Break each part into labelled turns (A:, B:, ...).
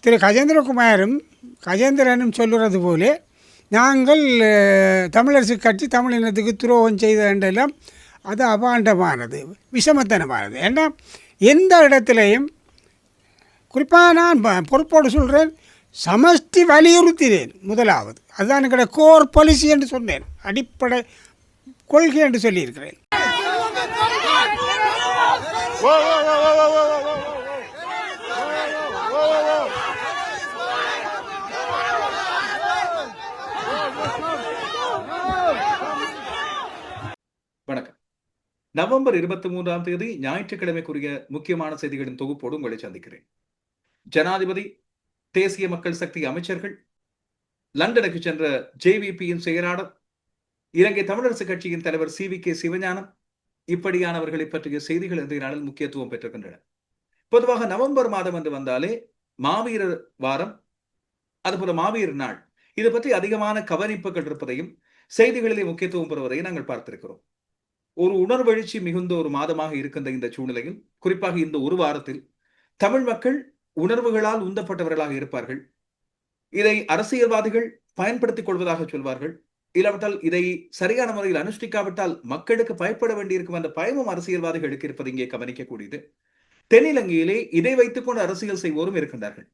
A: திரு கஜேந்திரனும் சொல்லுறது போலே நாங்கள் தமிழரசு கட்சி தமிழினத்துக்கு துரோகம் செய்த என்றெல்லாம் அது அபாண்டமானது, விஷமத்தனமானது. ஏன்னா எந்த இடத்துலையும் குறிப்பாக நான் பொறுப்போடு சொல்கிறேன், சமஷ்டி வலியுறுத்தினேன். முதலாவது அதுதான் எங்களோட கோர் பாலிசி என்று சொன்னேன், அடிப்படை கொள்கை என்று சொல்லியிருக்கிறேன்.
B: வணக்கம். நவம்பர் 23ஆம் தேதி ஞாயிற்றுக்கிழமைக்குரிய முக்கியமான செய்திகளின் தொகுப்போடு உங்களை சந்திக்கிறேன். ஜனாதிபதி, தேசிய மக்கள் சக்தி அமைச்சர்கள், லண்டனுக்கு சென்ற ஜேவிபியின் செயலாளர், இலங்கை தமிழரசு கட்சியின் தலைவர் CVK சிவஞானம், இப்படியானவர்களை பற்றிய செய்திகள் இன்றைய நாளில் முக்கியத்துவம் பெற்றிருக்கின்றன. பொதுவாக நவம்பர் மாதம் என்று வந்தாலே மாவீரர் வாரம், அதுபோல மாவீரர் நாள், இது பற்றி அதிகமான கவனிப்புகள் இருப்பதையும் செய்திகளிலே முக்கியத்துவம் பெறுவதையும் நாங்கள் பார்த்திருக்கிறோம். ஒரு உணர்வெழுச்சி மிகுந்த ஒரு மாதமாக இருக்கின்ற இந்த சூழ்நிலையில், குறிப்பாக இந்த ஒரு வாரத்தில் தமிழ் மக்கள் உணர்வுகளால் உந்தப்பட்டவர்களாக இருப்பார்கள். இதை அரசியல்வாதிகள் பயன்படுத்திக் கொள்வதாக சொல்வார்கள். இல்லாவிட்டால் இதை சரியான முறையில் அனுஷ்டிக்காவிட்டால் மக்களுக்கு பயப்பட வேண்டியிருக்கும் அந்த பயமும் அரசியல்வாதிகளுக்கு இருப்பது இங்கே கவனிக்கக்கூடியது. தென்னிலங்கையிலே இதை வைத்துக் கொண்டு அரசியல் செய்வோரும் இருக்கின்றார்கள்.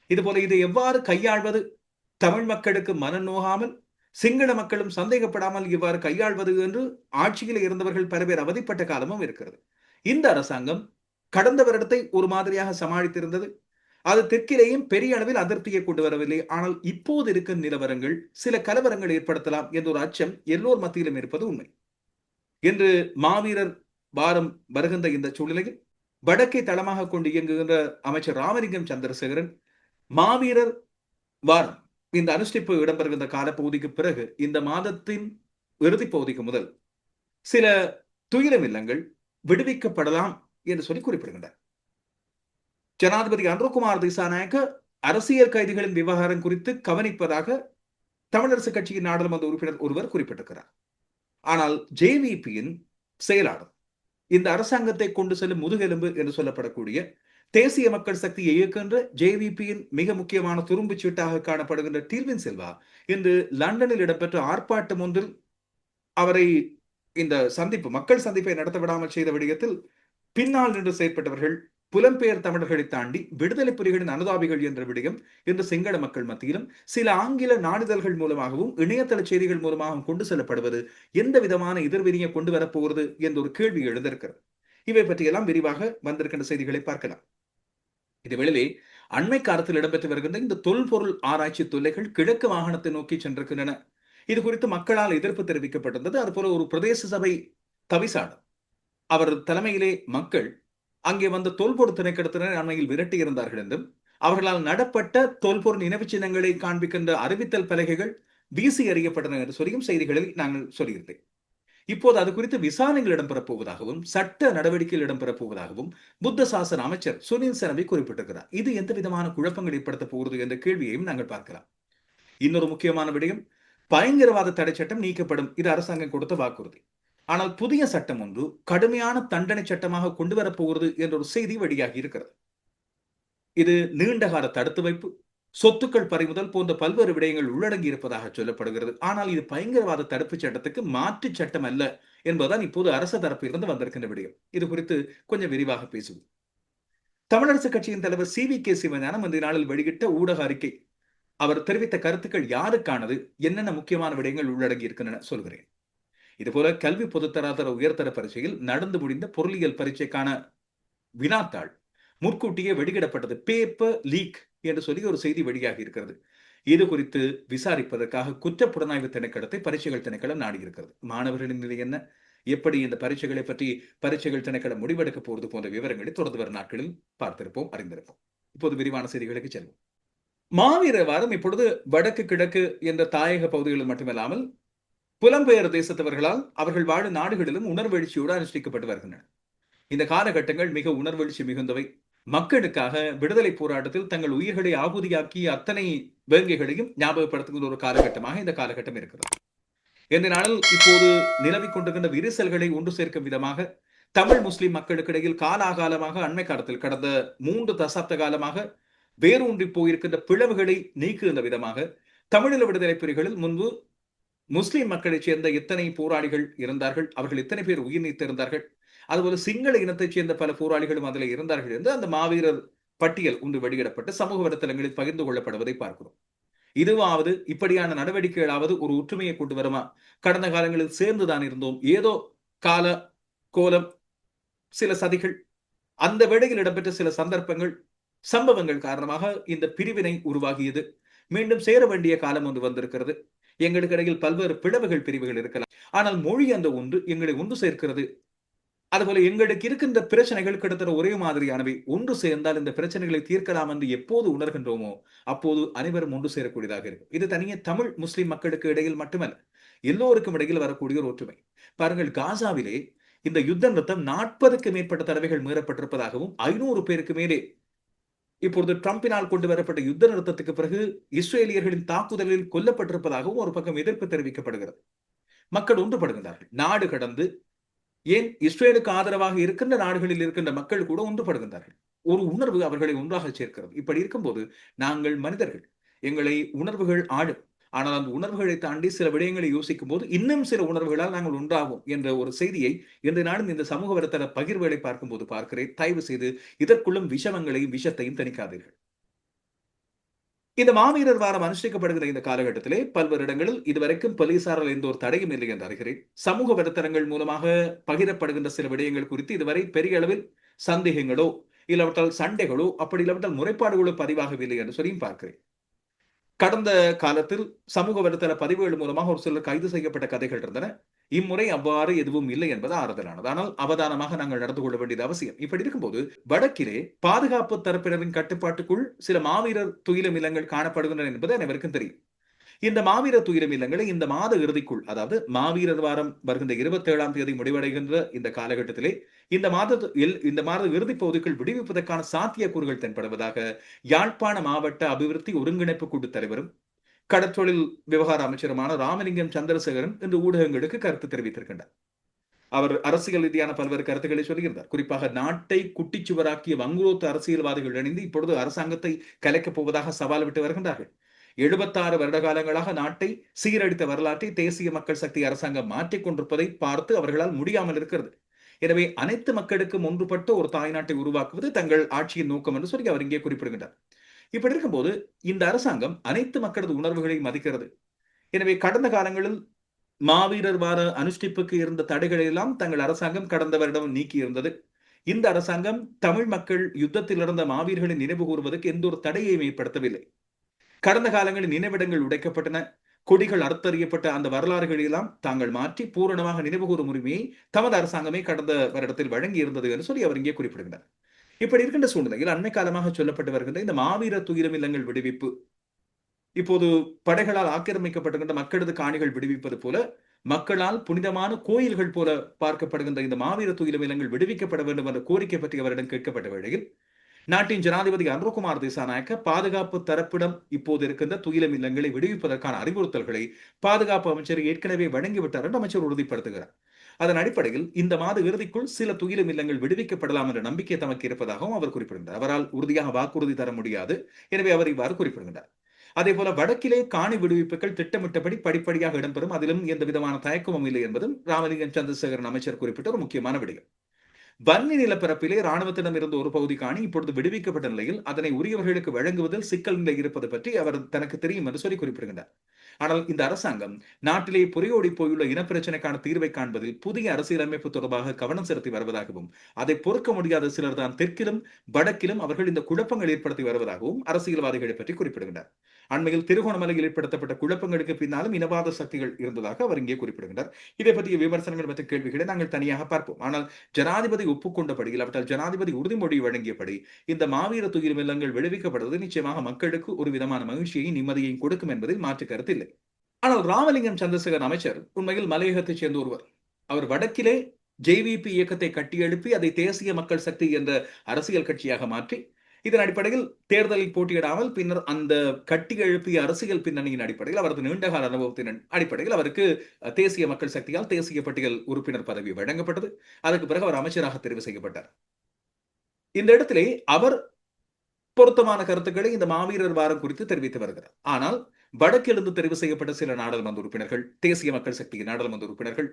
B: இதுபோல இதை எவ்வாறு கையாள்வது, தமிழ் மக்களுக்கு மனம் நோகாமல் சிங்கள மக்களும் சந்தேகப்படாமல் இவ்வாறு கையாள்வது என்று ஆட்சியில் இருந்தவர்கள் பல பேர் அவதிப்பட்ட காலமும் இருக்கிறது. இந்த அரசாங்கம் கடந்த வருடத்தை ஒரு மாதிரியாக சமாளித்திருந்தது. அது தெற்கிலேயும் பெரிய அளவில் அதிருப்தியை கொண்டு வரவில்லை. ஆனால் இப்போது இருக்கும் நிலவரங்கள் சில கலவரங்கள் ஏற்படுத்தலாம் என்ற ஒரு அச்சம் எல்லோர் மத்தியிலும் இருப்பது உண்மை. இன்று மாவீரர் வாரம் வருகின்ற இந்த சூழ்நிலையில் வடக்கை தளமாக கொண்டு இயங்குகின்ற அமைச்சர் ராமலிங்கம் சந்திரசேகரன் மாவீரர் வாரம் இந்த அனுஷ்டிப்பு இடம்பெறுகின்ற காலப்பகுதிக்கு பிறகு இந்த மாதத்தின் இறுதி பகுதிக்கு முதல் சில துயிலம் இல்லங்கள் விடுவிக்கப்படலாம் என்று சொல்லி குறிப்பிடுகின்றார். ஜனாதிபதி அனுரகுமார் திசாநாயக்க அரசியல் கைதிகளின் விவகாரம் குறித்து கவனிப்பதாக தமிழரசு கட்சியின் நாடாளுமன்ற உறுப்பினர் ஒருவர் குறிப்பிட்டிருக்கிறார். ஆனால் ஜேவிபியின் செயலாளர், இந்த அரசாங்கத்தை கொண்டு செல்லும் முதுகெலும்பு என்று சொல்லப்படக்கூடிய தேசிய மக்கள் சக்தியை இயக்கின்ற ஜேவிபியின் மிக முக்கியமான துரும்பு சீட்டாக காணப்படுகின்ற டீல்வின் சில்வா இன்று லண்டனில் இடம்பெற்ற ஆர்ப்பாட்டம் ஒன்றில் அவரை இந்த சந்திப்பு, மக்கள் சந்திப்பை நடத்த விடாமல் செய்த விடயத்தில் பின்னால் நின்று செயற்பட்டவர்கள் புலம்பெயர் தமிழர்களை தாண்டி விடுதலை புலிகளின் அனுதாபிகள் என்ற விடயம் இன்று சிங்கள மக்கள் மத்தியிலும் சில ஆங்கில நாளிதழ்கள் மூலமாகவும் இணையதள செய்திகள் மூலமாகவும் கொண்டு செல்லப்படுவது எந்த விதமான எதிர்வினையை கொண்டு வரப்போகிறது என்ற ஒரு கேள்வி எழுந்திருக்கிறது. இவை பற்றியெல்லாம் விரிவாக வந்திருக்கின்ற செய்திகளை பார்க்கலாம். இதுவேளை அண்மை காலத்தில் இடம்பெற்று வருகின்ற இந்த தொல்பொருள் ஆராய்ச்சி தொல்லைகள் கிழக்கு மாகாணத்தை நோக்கி சென்றிருக்கின்றன. இது குறித்து மக்களால் எதிர்ப்பு தெரிவிக்கப்பட்டிருந்தது. அதுபோல ஒரு பிரதேச சபை தவிசாளர், அவர் தலைமையிலே மக்கள் அங்கே வந்த தொல்பொருள் திணைக்களத்தினர் அண்மையில் விரட்டி இருந்தார்கள் என்றும், அவர்களால் நடப்பட்ட தொல்பொருள் நினைவு சின்னங்களை காண்பிக்கின்ற அறிவித்தல் பலகைகள் வீசி எறியப்பட்டன என்று சொல்லியும் செய்திகளில் நாங்கள் சொல்லியிருந்தேன். இப்போது அது குறித்து விசாரணைகள் இடம்பெறப் போவதாகவும் சட்ட நடவடிக்கைகள் இடம்பெறப் போவதாகவும் புத்த சாசன அமைச்சர் சுனில் சனவி குறிப்பிட்டிருக்கிறார். இது எந்த விதமான குழப்பங்கள் ஏற்படுத்த போகிறது என்ற கேள்வியையும் நாங்கள் பார்க்கலாம். இன்னொரு முக்கியமான விடயம், பயங்கரவாத தடை சட்டம் நீக்கப்படும், இது அரசாங்கம் கொடுத்த வாக்குறுதி. ஆனால் புதிய சட்டம் ஒன்று கடுமையான தண்டனை சட்டமாக கொண்டு வரப்போகிறது என்ற ஒரு செய்தி வெளியாகி இருக்கிறது. இது நீண்டகால தடுத்து வைப்பு, சொத்துக்கள் பறிமுதல் போன்ற பல்வேறு விடயங்கள் உள்ளடங்கி இருப்பதாக சொல்லப்படுகிறது. ஆனால் இது பயங்கரவாத தடுப்பு சட்டத்துக்கு மாற்று சட்டம் அல்ல என்பதுதான் இப்போது அரசு தரப்பிலிருந்து வந்திருக்கின்ற விடயம். இது குறித்து கொஞ்சம் விரிவாக பேசுவோம். தமிழரசு கட்சியின் தலைவர் CVK சிவஞானம் இந்த நாளில் வெளியிட்ட ஊடக அறிக்கை, அவர் தெரிவித்த கருத்துக்கள் யாருக்கானது, என்னென்ன முக்கியமான விடயங்கள் உள்ளடங்கி இருக்கின்றன சொல்கிறேன். இதுபோல கல்வி பொதுத்தராதர உயர்தர பரீட்சையில் நடந்து முடிந்த பொருளியல் பரீட்சைக்கான வினாத்தாள் முன்கூட்டியே வெளியிடப்பட்டது, பேப்பர் லீக் என்று சொல்லி ஒரு செய்தி வெளியாகி இருக்கிறது. இது குறித்து விசாரிப்பதற்காக குற்றப்புலனாய்வு திணைக்களத்தை பரீட்சைகள் திணைக்களம் நாடி இருக்கிறது. மாணவர்களின் நிலை என்ன, எப்படி இந்த பரீட்சைகளை பற்றி பரீட்சைகள் திணைக்களம் முடிவெடுக்க போவது போன்ற விவரங்களை தொடர்ந்து வரும் நாட்களில் பார்த்திருப்போம், அறிந்திருப்போம். இப்போது விரிவான செய்திகளுக்கு செல்வோம். மாவீரர் வாரம் இப்பொழுது வடக்கு கிழக்கு என்ற தாயக பகுதிகளில் மட்டுமல்லாமல் புலம்பெயர் தேசத்தவர்களால் அவர்கள் வாழும் நாடுகளிலும் உணர்வெழுச்சியோடு அனுஷ்டிக்கப்பட்டு வருகின்றன. இந்த காலகட்டங்கள் மிக உணர்வெழுச்சி மிகுந்தவை. மக்களுக்காக விடுதலை போராட்டத்தில் தங்கள் உயிர்களை ஆகுதியாக்கிய அத்தனை வேங்கைகளையும் ஞாபகப்படுத்துகின்ற ஒரு காலகட்டமாக இந்த காலகட்டம் இருக்கிறது. இந்த நாளில் இப்போது நிலவிக் கொண்டிருக்கின்ற விரிசல்களை ஒன்று சேர்க்கும் விதமாக தமிழ் முஸ்லிம் மக்களுக்கு இடையில் காலாகாலமாக அண்மை காலத்தில் கடந்த 3 தசாப்த காலமாக வேரூன்றி போயிருக்கின்ற பிளவுகளை நீக்குகின்ற விதமாக தமிழீழ விடுதலை புலிகளில் முன்பு முஸ்லிம் மக்களைச் சேர்ந்த எத்தனை போராளிகள் இருந்தார்கள், அவர்கள் எத்தனை பேர் உயிர் நீத்திருந்தார்கள், அதுபோல சிங்கள இனத்தைச் சேர்ந்த பல போராளிகளும் அதில் இருந்தார்கள் என்று அந்த மாவீரர் பட்டியல் ஒன்று வெளியிடப்பட்டு சமூக வலைத்தளங்களில் பகிர்ந்து கொள்ளப்படுவதை பார்க்கிறோம். இதுவாவது இப்படியான நடவடிக்கைகளாவது ஒரு ஒற்றுமையை கொண்டு வருமா? கடந்த காலங்களில் சேர்ந்துதான் இருந்தோம், ஏதோ கால கோலம், சில சதிகள், அந்த வேளையில் இடம்பெற்ற சில சந்தர்ப்பங்கள், சம்பவங்கள் காரணமாக இந்த பிரிவினை உருவாகியது. மீண்டும் சேர வேண்டிய காலம் ஒன்று வந்திருக்கிறது. எங்களுக்கு இடையில் பல்வேறு பிளவுகள் பிரிவுகள் இருக்கலாம், ஆனால் மொழி அந்த ஒன்று எங்களை ஒன்று சேர்க்கிறது. அதுபோல எங்களுக்கு இருக்கின்ற பிரச்சனைகள் கிட்டத்தட்ட ஒரே மாதிரியானவை. ஒன்று சேர்ந்தால் இந்த பிரச்சனைகளை தீர்க்கலாம் என்று எப்போது உணர்கின்றோமோ அப்போது அனைவரும் ஒன்று சேரக்கூடியதாக இருக்கும். இது தனியே தமிழ் முஸ்லிம் மக்களுக்கு இடையில் மட்டுமல்ல, எல்லோருக்கும் இடையில் வரக்கூடிய ஒரு ஒற்றுமை. பாருங்கள், காசாவிலே இந்த யுத்த நிறுத்தம் 40க்கு மேற்பட்ட தடவைகள் மீறப்பட்டிருப்பதாகவும் 500 பேருக்கு மேலே இப்பொழுது ட்ரம்பினால் கொண்டு வரப்பட்ட யுத்த நிறுத்தத்துக்கு பிறகு இஸ்ரேலியர்களின் தாக்குதலில் கொல்லப்பட்டிருப்பதாகவும் ஒரு பக்கம் எதிர்ப்பு தெரிவிக்கப்படுகிறது. மக்கள் ஒன்றுபடுகின்றார்கள். நாடு கடந்து, ஏன் இஸ்ரேலுக்கு ஆதரவாக இருக்கின்ற நாடுகளில் இருக்கின்ற மக்கள் கூட ஒன்றுபடுகின்றார்கள். ஒரு உணர்வு அவர்களை ஒன்றாக சேர்க்கிறது. இப்படி இருக்கும்போது நாங்கள் மனிதர்கள், எங்களை உணர்வுகள் ஆடும். ஆனால் அந்த உணர்வுகளை தாண்டி சில விடயங்களை யோசிக்கும் போது இன்னும் சில உணர்வுகளால் நாங்கள் ஒன்றாகும் என்ற ஒரு செய்தியை இன்று நாளும் இந்த சமூக வலைத்தள பகிர்வுகளை பார்க்கும்போது பார்க்கிறேன். தயவு செய்து இதற்குள்ளும் விஷமங்களையும் விஷத்தையும் திணிக்காதீர்கள். இந்த மாவீரர் வாரம் அனுஷ்டிக்கப்படுகிற இந்த காலகட்டத்திலே பல்வேறு இடங்களில் இதுவரைக்கும் போலீசாரால் எந்த ஒரு தடையும் இல்லை என்று அறிகிறேன். சமூக வலைத்தளங்கள் மூலமாக பகிரப்படுகின்ற சில விடயங்கள் குறித்து இதுவரை பெரிய அளவில் சந்தேகங்களோ இல்லாவிட்டால் சண்டைகளோ அப்படி இல்லாவிட்டால் முறைப்பாடுகளோ பதிவாகவில்லை என்று சொல்லியும் பார்க்கிறேன். கடந்த காலத்தில் சமூக வலைத்தள பதிவுகள் மூலமாக ஒரு சிலர் கைது செய்யப்பட்ட கதைகள் இருந்தன. இம்முறை அவ்வாறு எதுவும் இல்லை என்பது ஆறுதலானது. ஆனால் அவதானமாக நாங்கள் நடந்து கொள்ள வேண்டியது அவசியம். இப்படி இருக்கும்போது வடக்கிலே பாதுகாப்பு தரப்பினரின் கட்டுப்பாட்டுக்குள் சில மாவீரர் துயிலும் இல்லங்கள் காணப்படுகின்றன என்பது அனைவருக்கும் தெரியும். இந்த மாவீரர் துயிலும் இல்லங்களை இந்த மாத இறுதிக்குள், அதாவது மாவீரர் வாரம் வருகின்ற 27ஆம் தேதி முடிவடைகின்ற இந்த காலகட்டத்திலே இந்த மாத இறுதி பகுதிக்குள் விடுவிப்பதற்கான சாத்தியக்கூறுகள் தென்படுவதாக யாழ்ப்பாண மாவட்ட அபிவிருத்தி ஒருங்கிணைப்பு குழு தலைவரும் கடற்றொழில் விவகார அமைச்சருமான ராமலிங்கம் சந்திரசேகரன் இன்று ஊடகங்களுக்கு கருத்து தெரிவித்திருக்கின்றார். அவர் அரசியல் ரீதியான பல்வேறு கருத்துக்களை சொல்லியிருந்தார். குறிப்பாக நாட்டை குட்டிச்சுவராக்கிய வங்குரோத்து அரசியல்வாதிகள் இணைந்து இப்பொழுது அரசாங்கத்தை கலைக்கப் போவதாக சவால் விட்டு வருகின்றார்கள். 76 வருட காலங்களாக நாட்டை சீரழித்த வரலாற்றை தேசிய மக்கள் சக்தி அரசாங்கம் மாற்றிக் கொண்டிருப்பதை பார்த்து அவர்களால் முடியாமல் இருக்கிறது. எனவே அனைத்து மக்களுக்கும் ஒன்றுபட்ட ஒரு தாய்நாட்டை உருவாக்குவது தங்கள் ஆட்சியின் நோக்கம் என்று சொல்லி அவர் இங்கே குறிப்பிடுகின்றார். இப்படி இருக்கும்போது இந்த அரசாங்கம் அனைத்து மக்களது உணர்வுகளை மதிக்கிறது. எனவே கடந்த காலங்களில் மாவீரர் வார அனுஷ்டிப்புக்கு இருந்த தடைகளை எல்லாம் தங்கள் அரசாங்கம் கடந்த வருடம் நீக்கி இருந்தது. இந்த அரசாங்கம் தமிழ் மக்கள் யுத்தத்தில் இருந்த மாவீரர்களை நினைவு கூறுவதற்கு எந்த ஒரு தடையையும் ஏற்படுத்தவில்லை. கடந்த காலங்களில் நினைவிடங்கள் உடைக்கப்பட்டன, கொடிகள் அறுத்தறியப்பட்ட அந்த வரலாறுகளை எல்லாம் தாங்கள் மாற்றி பூரணமாக நினைவு கூறும் உரிமையை தமது அரசாங்கமே கடந்த வருடத்தில் வழங்கி இருந்தது என்று சொல்லி அவர் இங்கே குறிப்பிடுகிறார். இப்படி இருக்கின்ற சூழ்நிலையில் அண்மை காலமாக சொல்லப்பட்டு வருகின்ற இந்த மாவீரர் துயிலும் இல்லங்கள் விடுவிப்பு, இப்போது படைகளால் ஆக்கிரமிக்கப்பட்டுகின்ற மக்களது காணிகள் விடுவிப்பது போல மக்களால் புனிதமான கோயில்கள் போல பார்க்கப்படுகின்ற இந்த மாவீரர் துயிலும் இல்லங்கள் விடுவிக்கப்பட வேண்டும் என்ற கோரிக்கை பற்றி அவரிடம் கேட்கப்பட்ட வேளையில் நாட்டின் ஜனாதிபதி அனுரகுமார் திசாநாயக்க பாதுகாப்பு தரப்பிடம் இப்போது இருக்கின்ற துயிலும் இல்லங்களை விடுவிப்பதற்கான அறிவுறுத்தல்களை பாதுகாப்பு அமைச்சர் ஏற்கனவே வழங்கிவிட்டார் என்று அமைச்சர் உறுதிப்படுத்துகிறார். அதன் அடிப்படையில் இந்த மாத இறுதிக்குள் சில துயிலும் இல்லங்கள் விடுவிக்கப்படலாம் என்ற நம்பிக்கை தமக்கு இருப்பதாகவும் அவர் குறிப்பிடுகிறார். அவரால் உறுதியாக வாக்குறுதி தர முடியாது, எனவே அவர் இவ்வாறு குறிப்பிடுகிறார். அதே போல வடக்கிலே காணி விடுவிப்புகள் திட்டமிட்டபடி படிப்படியாக இடம்பெறும், அதிலும் எந்த விதமான தயக்கமும் இல்லை என்பதும் ராமலிங்கம் சந்திரசேகரன் அமைச்சர் குறிப்பிட்ட ஒரு முக்கியமான விடயம். வன்னி நிலப்பரப்பிலே ராணுவத்திடம் இருந்த ஒரு பகுதி காணி இப்பொழுது விடுவிக்கப்பட்ட நிலையில் அதனை உரியவர்களுக்கு வழங்குவதில் சிக்கல் நிலை இருப்பது பற்றி அவர் தனக்கு தெரியும் என்று சொல்லி குறிப்பிடுகின்றார். ஆனால் இந்த அரசாங்கம் நாட்டிலே புரையோடி போயுள்ள இனப்பிரச்சனைக்கான தீர்வை காண்பதில் புதிய அரசியலமைப்பு தொடர்பாக கவனம் செலுத்தி வருவதாகவும் அதை பொறுக்க முடியாத சிலர் தான் தெற்கிலும் வடக்கிலும் அவர்கள் இந்த குழப்பங்கள் ஏற்படுத்தி வருவதாகவும் அரசியல்வாதிகளை பற்றி குறிப்பிடுகின்றார். அண்மையில் திருகோணமலையில் ஏற்படுத்தப்பட்ட குழப்பங்களுக்கு பின்னாலும் இனவாத சக்திகள் இருந்ததாக அவர் இங்கே குறிப்பிடுகின்றார். இதை பற்றிய விமர்சனங்கள் மற்றும் கேள்விகளை நாங்கள் தனியாக பார்ப்போம். ஆனால் ஜனாதிபதி ஒப்புக்கொண்டபடி இல்லாவிட்டால் ஜனாதிபதி உறுதிமொழி வழங்கியபடி இந்த மாவீர துயிலும் இல்லங்கள் விடுவிக்கப்படுவது நிச்சயமாக மக்களுக்கு ஒரு விதமான மகிழ்ச்சியையும் நிம்மதியையும் கொடுக்கும் என்பதில் மாற்று கருத்து இல்லை. ஆனால் ராமலிங்கம் சந்திரசேகரன் அமைச்சர் உண்மையில் மலையகத்தைச் சேர்ந்த ஒருவர். அவர் வடக்கிலே ஜேவிபி இயக்கத்தை கட்டியெழுப்பி அதை தேசிய மக்கள் சக்தி என்ற அரசியல் கட்சியாக மாற்றி இதன் அடிப்படையில் தேர்தலில் போட்டியிடாமல் பின்னர் அந்த கட்டி எழுப்பிய அரசியல் பின்னணியின் அடிப்படையில் அவரது நீண்டகால அனுபவத்தின் அடிப்படையில் அவருக்கு தேசிய மக்கள் சக்தியால் தேசிய பட்டியல் உறுப்பினர் பதவி வழங்கப்பட்டது. அதற்கு பிறகு அவர் அமைச்சராக தெரிவு செய்யப்பட்டார். இந்த இடத்திலே அவர் பொருத்தமான கருத்துக்களை இந்த மாவீரர் வாரம் குறித்து தெரிவித்து வருகிறார். ஆனால் வடக்கிலிருந்து தெரிவு செய்யப்பட்ட சில நாடாளுமன்ற உறுப்பினர்கள், தேசிய மக்கள் சக்தி நாடாளுமன்ற உறுப்பினர்கள்,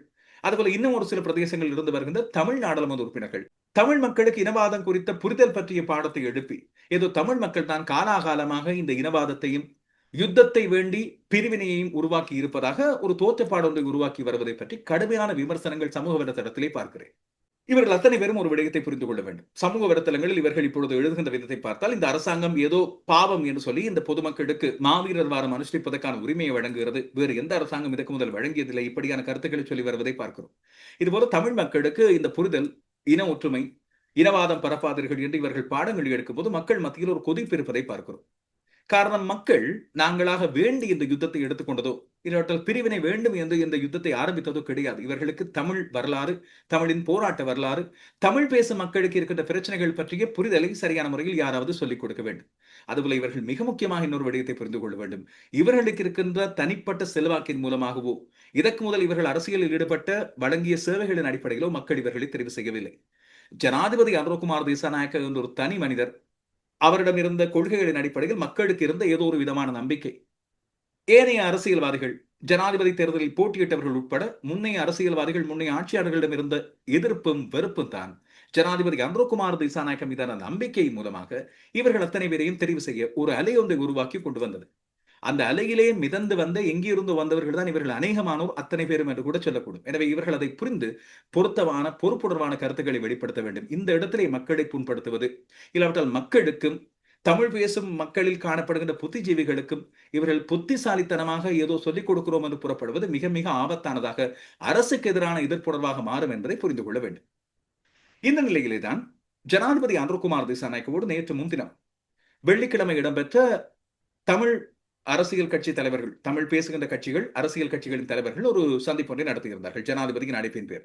B: அதுபோல இன்னும் ஒரு சில பிரதேசங்களில் இருந்து வருகின்ற தமிழ் நாடாளுமன்ற உறுப்பினர்கள் தமிழ் மக்களுக்கு இனவாதம் குறித்த புரிதல் பற்றிய பாடத்தை எழுப்பி ஏதோ தமிழ் மக்கள் தான் காலாகாலமாக இந்த இனவாதத்தையும் யுத்தத்தை வேண்டி பிரிவினையையும் உருவாக்கி இருப்பதாக ஒரு தோற்றப்பாடு ஒன்றை உருவாக்கி வருவதை பற்றி கடுமையான விமர்சனங்கள் சமூக வலைதளத்திலே பார்க்கிறேன். இவர்கள் அத்தனை பேரும் ஒரு விடயத்தை புரிந்து கொள்ள வேண்டும். சமூக வலைத்தளங்களில் இவர்கள் இப்பொழுது எழுதுகின்ற விதத்தை பார்த்தால் இந்த அரசாங்கம் ஏதோ பாவம் என்று சொல்லி இந்த பொதுமக்களுக்கு மாவீரர் வாரம் அனுஷ்டிப்பதற்கான உரிமையை வழங்குகிறது, வேறு எந்த அரசாங்கம் இதற்கு முதல் வழங்கியதில்லை, இப்படியான கருத்துக்களை சொல்லி வருவதை பார்க்கிறோம். இதுபோல தமிழ் மக்களுக்கு இந்த புரிதல், இன ஒற்றுமை, இனவாதம் பரப்பாதீர்கள் என்று இவர்கள் பாடங்கள் எடுக்கும் போது மக்கள் மத்தியில் ஒரு கொதிப்பு இருப்பதை பார்க்கிறோம். காரணம், மக்கள் நாங்களாக வேண்டி இந்த யுத்தத்தை எடுத்துக்கொண்டதோ இல்லாட்டால் பிரிவினை வேண்டும் என்று இந்த யுத்தத்தை ஆரம்பித்ததோ கிடையாது. இவர்களுக்கு தமிழ் வரலாறு, தமிழின் போராட்ட வரலாறு, தமிழ் பேசும் மக்களுக்கு இருக்கின்ற பிரச்சனைகள் பற்றிய புரிதலை சரியான முறையில் யாராவது சொல்லிக் கொடுக்க வேண்டும். அதுபோல இவர்கள் மிக முக்கியமாக இன்னொரு விடயத்தை புரிந்து கொள்ள வேண்டும். இவர்களுக்கு இருக்கின்ற தனிப்பட்ட செல்வாக்கின் மூலமாகவோ இதற்கு முதல் இவர்கள் அரசியலில் ஈடுபட்ட வழங்கிய சேவைகளின் அடிப்படையிலோ மக்கள் இவர்களை தெரிவு செய்யவில்லை. ஜனாதிபதி அனுரகுமார் திசாநாயக்க என்ற ஒரு தனி மனிதர், அவரிடம் இருந்த கொள்கைகளின் அடிப்படையில் மக்களுக்கு இருந்த ஏதோ ஒரு விதமான நம்பிக்கை. ஏனைய அரசியல்வாதிகள், ஜனாதிபதி தேர்தலில் போட்டியிட்டவர்கள் உட்பட முன்னைய அரசியல்வாதிகள், முன்னைய ஆட்சியாளர்களிடம் இருந்த எதிர்ப்பும் வெறுப்பும் தான் ஜனாதிபதி அனுரகுமார் திசாநாயக்க மீதான நம்பிக்கை மூலமாக இவர்கள் அத்தனை பேரையும் தெரிவு செய்ய ஒரு அலை ஒன்றை உருவாக்கி கொண்டு வந்தது. அந்த அலையிலே மிதந்து வந்த எங்கிருந்து வந்தவர்கள் தான் இவர்கள் அநேகமானோர் அத்தனை பேரும் என்று கூட சொல்லக்கூடும். எனவே இவர்கள் அதை புரிந்து பொருத்தமான பொறுப்புணர்வான கருத்துக்களை வெளிப்படுத்த வேண்டும். இந்த இடத்திலே மக்களை புண்படுத்துவது, இல்லாவிட்டால் மக்களுக்கும் தமிழ் பேசும் மக்களில் காணப்படுகின்ற புத்திஜீவிகளுக்கும் இவர்கள் புத்திசாலித்தனமாக ஏதோ சொல்லிக் கொடுக்கிறோம் என்று புறப்படுவது மிக மிக ஆபத்தானதாக, அரசுக்கு எதிரான எதிர்ப்புணர்வாக மாறும் என்பதை புரிந்து கொள்ள வேண்டும். இந்த நிலையிலே தான் ஜனாதிபதி அனுரகுமார் திசாநாயக்கவோடு நேற்று முன்தினம் வெள்ளிக்கிழமை இடம்பெற்ற தமிழ் அரசியல் கட்சி தலைவர்கள், தமிழ் பேசுகின்ற கட்சிகள், அரசியல் கட்சிகளின் தலைவர்கள் ஒரு சந்திப்பு ஒன்றை நடத்தியிருந்தார்கள் ஜனாதிபதியின் அழைப்பின் பேர்.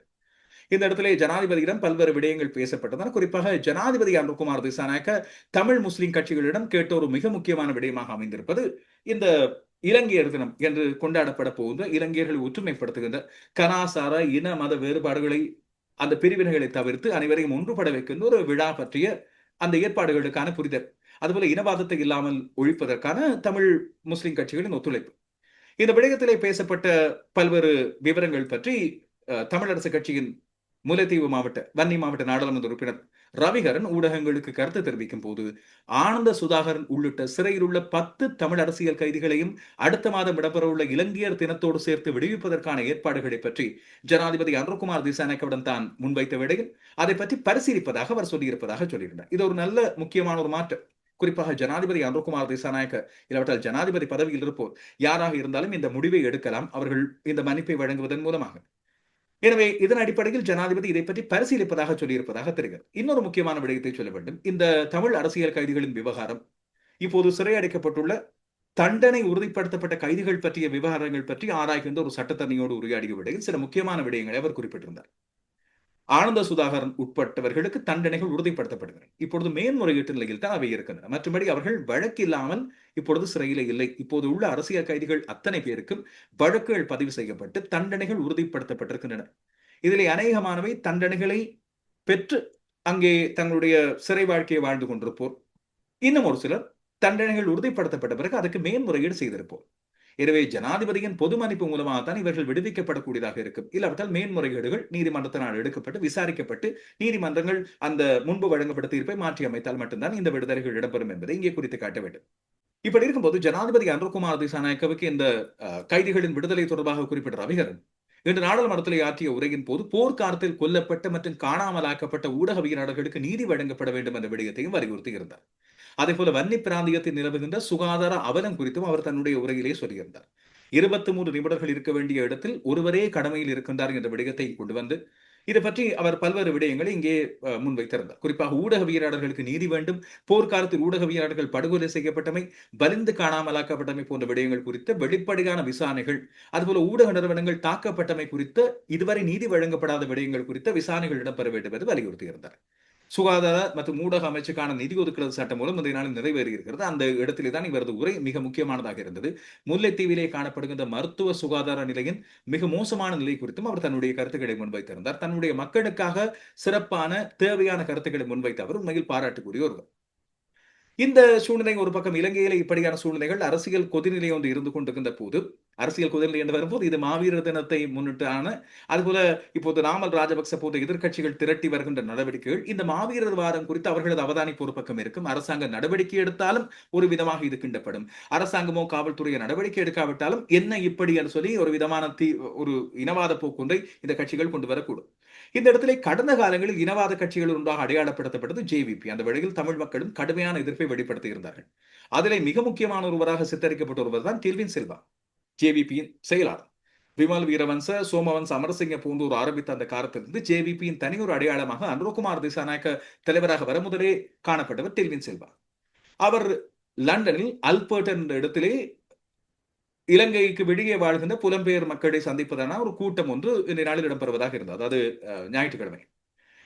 B: இந்த இடத்திலே ஜனாதிபதியிடம் பல்வேறு விடயங்கள் பேசப்பட்டதால், குறிப்பாக ஜனாதிபதி அனுரகுமார் திசாநாயக்க தமிழ் முஸ்லிம் கட்சிகளிடம் கேட்ட ஒரு மிக முக்கியமான விடயமாக அமைந்திருப்பது இந்த இலங்கையர் தினம் என்று கொண்டாடப்பட போகின்ற, இலங்கையர்களை ஒற்றுமைப்படுத்துகின்ற கலாசார இன மத வேறுபாடுகளை, அந்த பிரிவினைகளை தவிர்த்து அனைவரையும் ஒன்றுபட வைக்கின்ற ஒரு விழா பற்றிய அந்த ஏற்பாடுகளுக்கான புரிதல், அதுபோல இனவாதத்தை இல்லாமல் ஒழிப்பதற்கான தமிழ் முஸ்லிம் கட்சிகளின் ஒத்துழைப்பு. இந்த விடயத்திலே பேசப்பட்ட பல்வேறு விவரங்கள் பற்றி தமிழரசு கட்சியின் முல்லைத்தீவு மாவட்ட, வன்னி மாவட்ட நாடாளுமன்ற உறுப்பினர் ரவிகரன் ஊடகங்களுக்கு கருத்து தெரிவிக்கும் போது, ஆனந்த சுதாகரன் உள்ளிட்ட சிறையில் உள்ள 10 தமிழ் அரசியல் கைதிகளையும் அடுத்த மாதம் இடம்பெறவுள்ள இலங்கையர் தினத்தோடு சேர்த்து விடுவிப்பதற்கான ஏற்பாடுகளை பற்றி ஜனாதிபதி அனுரகுமார் திசாநாயக்கவுடன் தான் முன்வைத்த விடையில் அதை பற்றி பரிசீலிப்பதாக அவர் சொல்லியிருப்பதாக சொல்லியிருந்தார். இது ஒரு நல்ல முக்கியமான ஒரு மாற்றம். குறிப்பாக ஜனாதிபதி அனுரகுமார் திசாநாயக்க இல்லாவிட்டால் ஜனாதிபதி பதவியில் இருப்போர் யாராக இருந்தாலும் இந்த முடிவை எடுக்கலாம், அவர்கள் இந்த மன்னிப்பை வழங்குவதன் மூலமாக. எனவே இதன் அடிப்படையில் ஜனாதிபதி இதை பற்றி பரிசீலிப்பதாக சொல்லியிருப்பதாக தெரிகிறது. இன்னொரு முக்கியமான விடயத்தை சொல்ல வேண்டும். இந்த தமிழ் அரசியல் கைதிகளின் விவகாரம், இப்போது சிறையடைக்கப்பட்டுள்ள தண்டனை உறுதிப்படுத்தப்பட்ட கைதிகள் பற்றிய விவகாரங்கள் பற்றி ஆராய்கின்ற ஒரு சட்டத்தரணியோடு உரையாடிய விடையில் சில முக்கியமான விடயங்களை அவர் குறிப்பிட்டிருந்தார். ஆனந்த சுதாகரன் உட்பட்டவர்களுக்கு தண்டனைகள் உறுதிப்படுத்தப்படுகின்றன. இப்பொழுது மேன்முறையீட்டு நிலையில் தான் அவை இருக்கின்றன. மற்றபடி அவர்கள் வழக்கில்லாமல் இப்பொழுது சிறையில இல்லை. இப்போது உள்ள அரசியல் கைதிகள் அத்தனை பேருக்கும் வழக்குகள் பதிவு செய்யப்பட்டு தண்டனைகள் உறுதிப்படுத்தப்பட்டிருக்கின்றன. இதிலே அநேகமானவை தண்டனைகளை பெற்று அங்கே தங்களுடைய சிறை வாழ்க்கையை வாழ்ந்து கொண்டிருப்போர், இன்னும் ஒரு சிலர் தண்டனைகள் உறுதிப்படுத்தப்பட்ட பிறகு அதுக்கு மேன்முறையீடு செய்திருப்போர். எனவே ஜனாதிபதியின் பொது மன்னிப்பு மூலமாக தான் இவர்கள் விடுவிக்கப்படக்கூடியதாக இருக்கும். இல்லாவிட்டால் மேன்முறைகேடுகள் நீதிமன்றத்தினால் எடுக்கப்பட்டு விசாரிக்கப்பட்டு நீதிமன்றங்கள் அந்த முன்பு வழங்கப்பட்ட தீர்ப்பை மாற்றி அமைத்தால் மட்டும்தான் இந்த விடுதலைகள் இடம்பெறும் என்பதை இங்கே குறித்து காட்ட வேண்டும். இப்படி இருக்கும்போது ஜனாதிபதி அனுரகுமார் திசாநாயக்கவுக்கு இந்த கைதிகளின் விடுதலை தொடர்பாக குறிப்பிட்ட ரவிகரன் இன்று நாடாளுமன்றத்தில் ஆற்றிய உரையின் போது போர்க்காலத்தில் கொல்லப்பட்ட மற்றும் காணாமலாக்கப்பட்ட ஊடகவியலாளர்களுக்கு நீதி வழங்கப்பட வேண்டும் என்ற விடயத்தையும் வலியுறுத்தி இருந்தார். அதே போல வன்னி பிராந்தியத்தில் நிலவுகின்ற சுகாதார அவலம் குறித்தும் அவர் தன்னுடைய உரையிலே சொல்லியிருந்தார். 23 நிபுணர்கள் இருக்க வேண்டிய இடத்தில் ஒருவரே கடமையில் இருக்கின்றார் என்ற விடயத்தை கொண்டு வந்து இதை பற்றி அவர் பல்வேறு விடயங்களை இங்கே முன்வைத்திருந்தார். குறிப்பாக ஊடகவியலாளர்களுக்கு நீதி வேண்டும், போர்க்காலத்தில் ஊடகவியலாளர்கள் படுகொலை செய்யப்பட்டமை, வலிந்து காணாமலாக்கப்பட்டமை போன்ற விடயங்கள் குறித்த வெளிப்படையான விசாரணைகள், அதுபோல ஊடக நிறுவனங்கள் தாக்கப்பட்டமை குறித்த இதுவரை நீதி வழங்கப்படாத விடயங்கள் குறித்த விசாரணைகள் இடம்பெற வேண்டும் என்று வலியுறுத்தியிருந்தார். சுகாதார மற்றும் ஊடக அமைச்சுக்கான நிதி ஒதுக்கீடு சட்டம் மூலம் இந்த நாளில் நிறைவேறி இருக்கிறது. அந்த இடத்திலே தான் இவரது உரை மிக முக்கியமானதாக இருந்தது. முல்லைத்தீவிலே காணப்படுகின்ற மருத்துவ சுகாதார நிலையின் மிக மோசமான நிலை குறித்தும் அவர் தன்னுடைய கருத்துக்களை முன்வைத்திருந்தார். தன்னுடைய மக்களுக்காக சிறப்பான தேவையான கருத்துக்களை முன்வைத்த அவர் உண்மையில் பாராட்டுக்குரிய ஒருவர். இந்த சூழ்நிலை ஒரு பக்கம் இலங்கையில இப்படியான சூழ்நிலைகள் அரசியல் கொதிநிலை ஒன்று இருந்து கொண்டிருக்கின்ற போது, அரசியல் கொதிநிலை என்று வரும்போது இது மாவீரர் தினத்தை முன்னிட்டான, அதுபோல இப்போது நாமல் ராஜபக்ச போன்ற எதிர்க்கட்சிகள் திரட்டி வருகின்ற நடவடிக்கைகள், இந்த மாவீரர் வாரம் குறித்து அவர்களது அவதானிப்பு ஒரு பக்கம் இருக்கும். அரசாங்க நடவடிக்கை எடுத்தாலும் ஒரு விதமாக இது கிண்டப்படும். அரசாங்கமோ காவல்துறையோ நடவடிக்கை எடுக்காவிட்டாலும் என்ன இப்படி என்று சொல்லி ஒரு விதமான ஒரு இனவாத போக்கொன்றை இந்த கட்சிகள் கொண்டு வரக்கூடும். இந்த இடத்திலே கடந்த காலங்களில் இனவாத கட்சிகள் ஒன்றாக அடையாளப்படுத்தப்பட்டது ஜேவிபி. அந்த வேளையில் தமிழ் மக்களும் கடுமையான எதிர்ப்பை வெளிப்படுத்தி இருந்தார்கள். அதிலே மிக முக்கியமான ஒருவராக சித்தரிக்கப்பட்ட ஒருவர் தான் டில்வின் சில்வா, ஜேவிபியின் செயலாளர். விமல் வீரவன்ச, சோமவன்ச அமரசிங்க போன்றோர் ஆரம்பித்த அந்த காலத்திலிருந்து ஜேவிபியின் தனியொரு அடையாளமாக அனுரகுமார் திசாநாயக்க தலைவராக வர முதலே காணப்பட்டவர் டில்வின் சில்வா. அவர் லண்டனில் அல்பர்ட் என்ற இடத்திலே இலங்கைக்கு வெளியே வாழ்கின்ற புலம்பெயர் மக்களை சந்திப்பதான ஒரு கூட்டம் ஒன்று இந்த நாளில் இடம்பெறுவதாக இருந்தது. அதாவது ஞாயிற்றுக்கிழமை.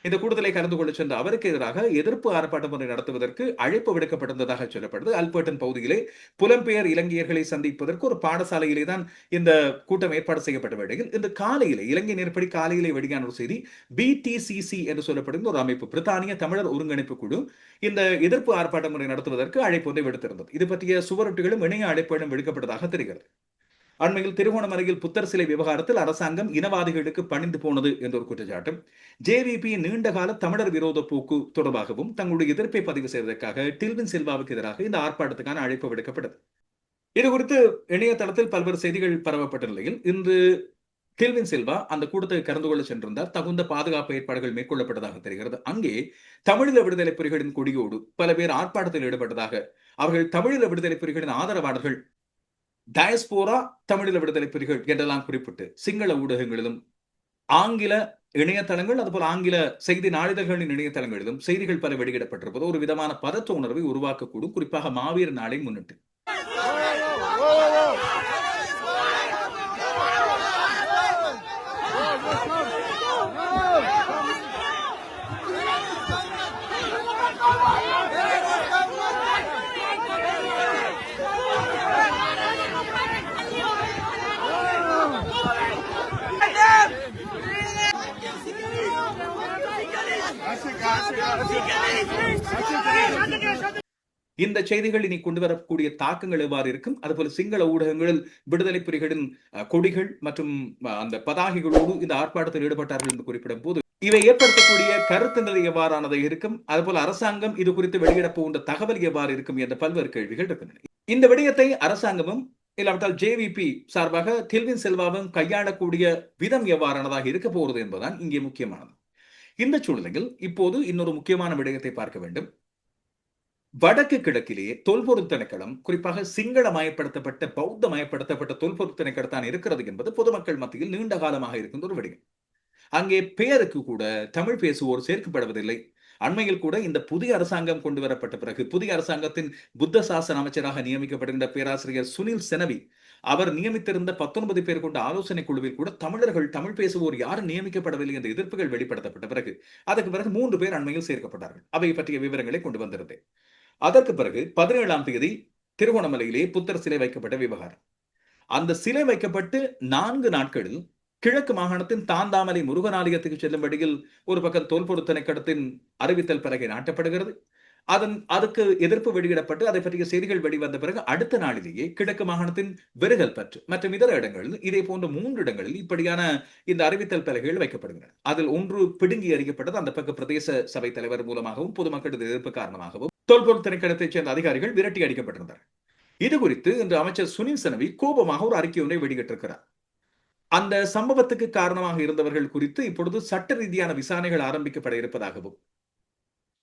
B: இந்த கூட்டத்திலே கலந்து கொள்ள சென்ற அவருக்கு எதிராக எதிர்ப்பு ஆர்ப்பாட்டம் ஒன்றை நடத்துவதற்கு அழைப்பு விடுக்கப்பட்டிருந்ததாக சொல்லப்படுது. அல்பர்டன் பகுதியிலே புலம்பெயர் இலங்கையர்களை சந்திப்பதற்கு ஒரு பாடசாலையிலே தான் இந்த கூட்டம் ஏற்பாடு செய்யப்பட்ட வேளையில் இந்த காலையிலே இலங்கை நேர்படி காலையிலே வெளியான ஒரு செய்தி, பிடிசிசி என்று சொல்லப்படுகிற ஒரு அமைப்பு, பிரித்தானிய தமிழர் ஒருங்கிணைப்பு குழு இந்த எதிர்ப்பு ஆர்ப்பாட்டம் முறை நடத்துவதற்கு அழைப்பு ஒன்றை விடுத்திருந்தது. இது பற்றிய சுவரொட்டிகளும் இணைய அழைப்புகளும் விடுக்கப்பட்டதாக தெரிகிறது. அண்மையில் திருகோணமலையில் புத்தர் சிலை விவகாரத்தில் அரசாங்கம் இனவாதிகளுக்கு பணிந்து போனது என்ற ஒரு குற்றச்சாட்டும், ஜேவிபி நீண்டகால தமிழர் விரோத போக்கு தொடர்பாகவும் தங்களுடைய எதிர்ப்பை பதிவு செய்வதற்காக டில்வின் சில்வாவுக்கு எதிராக இந்த ஆர்ப்பாட்டத்துக்கான அழைப்பு விடுக்கப்பட்டது. இது குறித்து இணையதளத்தில் பல்வேறு செய்திகள் பரவப்பட்ட நிலையில் இன்று டில்வின் சில்வா அந்த கூட்டத்தை கலந்து கொள்ள சென்றிருந்தார். தகுந்த பாதுகாப்பு ஏற்பாடுகள் மேற்கொள்ளப்பட்டதாக தெரிகிறது. அங்கே தமிழீழ விடுதலை புலிகளின் கொடியோடு பல பேர் ஆர்ப்பாட்டத்தில் ஈடுபட்டதாக, அவர்கள் தமிழீழ விடுதலை புலிகளின் ஆதரவாளர்கள், டயஸ்போரா தமிழீழ விடுதலை புலிகள் என்றெல்லாம் குறிப்பிட்டு சிங்கள ஊடகங்களிலும் ஆங்கில இணையதளங்கள் அதுபோல் ஆங்கில செய்தி நாளிதழ்களின் இணையதளங்களிலும் செய்திகள் பல வெளியிடப்பட்டிருப்பது ஒரு விதமான பதற்ற உணர்வை உருவாக்கக்கூடும், குறிப்பாக மாவீர நாளை முன்னிட்டு. இந்த செய்திகள் இனி கொண்டு வரக்கூடிய தாக்கங்கள் எவ்வாறு இருக்கும், அதுபோல சிங்கள ஊடகங்களில் விடுதலை புலிகளின் கொடிகள் மற்றும் அந்த பதாகைகளோடு இந்த ஆர்ப்பாட்டத்தில் ஈடுபட்டார்கள் என்று குறிப்பிடும் போது இவை ஏற்படுத்தக்கூடிய கருத்து நிலை எவ்வாறானது இருக்கும், அதுபோல அரசாங்கம் இது குறித்து வெளியிட போகின்ற தகவல் எவ்வாறு இருக்கும் என்ற பல்வேறு கேள்விகள் இருக்கின்றன. இந்த விடயத்தை அரசாங்கமும் இல்லாவிட்டால் ஜேவிபி சார்பாக டில்வின் சில்வாவும் கையாளக்கூடிய விதம் எவ்வாறானதாக இருக்க போகிறது என்பதுதான் இங்கே முக்கியமானது. இந்த சூழ்நிலையில் இப்போது இன்னொரு முக்கியமான விடயத்தை பார்க்க வேண்டும். வடக்கு கிழக்கிலேயே தொல்பொருள் திணைக்களம், குறிப்பாக சிங்களமயப்படுத்தப்பட்ட பௌத்த மயப்படுத்தப்பட்ட தொல்பொருள் திணைக்களம் தான் இருக்கிறது என்பது பொதுமக்கள் மத்தியில் நீண்ட காலமாக இருக்கின்ற ஒரு விடயம். அங்கே பெயருக்கு கூட தமிழ் பேசுவோர் சேர்க்கப்படுவதில்லை. அண்மையில் கூட இந்த புதிய அரசாங்கம் கொண்டு வரப்பட்ட பிறகு புதிய அரசாங்கத்தின் புத்த சாசன அமைச்சராக நியமிக்கப்படுகின்ற பேராசிரியர் சுனில் செனவி அவர் நியமித்திருந்த 19 பேர் கொண்ட ஆலோசனை குழுவில் கூட தமிழர்கள், தமிழ் பேசுவோர் யாரும் நியமிக்கப்படவில்லை என்ற எதிர்ப்புகள் வெளிப்படுத்தப்பட்ட பிறகு அதற்கு பிறகு 3 பேர் அண்மையில் சேர்க்கப்பட்டார்கள். அவை பற்றிய விவரங்களை கொண்டு வந்திருந்தேன். அதற்கு பிறகு 17ஆம் தேதி திருகோணமலையிலே புத்தர் சிலை வைக்கப்பட்ட விவகாரம். அந்த சிலை வைக்கப்பட்டு 4 நாட்களில் கிழக்கு மாகாணத்தின் தாந்தாமலை முருகன் ஆலயத்துக்கு செல்லும் வழியில் ஒரு பக்கம் தொல்பொருள் திணைக்களத்தின் அறிவித்தல் பலகை நாட்டப்படுகிறது. அதுக்கு எதிர்ப்பு வெளியிடப்பட்டு அதை பற்றிய செய்திகள் வெளிவந்த பிறகு அடுத்த நாளிலேயே கிழக்கு மாகாணத்தின் வெறுகல்பற்று மற்றும் இதர இடங்களில் இதே போன்ற 3 இடங்களில் இப்படியான இந்த அறிவித்தல் பலகைகள் வைக்கப்படுகின்றன. அதில் ஒன்று பிடுங்கி அறியப்பட்டது அந்த பக்க பிரதேச சபை தலைவர் மூலமாகவும் பொதுமக்களது எதிர்ப்பு காரணமாகவும் தொல்பொருள் திணைக்களத்தைச் சேர்ந்த அதிகாரிகள் விரட்டி அடிக்கப்பட்டிருந்தார். இது குறித்து இன்று அமைச்சர் சுனில் செனவி கோபமாக ஒரு அறிக்கை ஒன்றை வெளியிட்டிருக்கிறார். அந்த சம்பவத்துக்கு காரணமாக இருந்தவர்கள் குறித்து இப்பொழுது சட்ட ரீதியான விசாரணைகள் ஆரம்பிக்கப்பட இருப்பதாகவும்,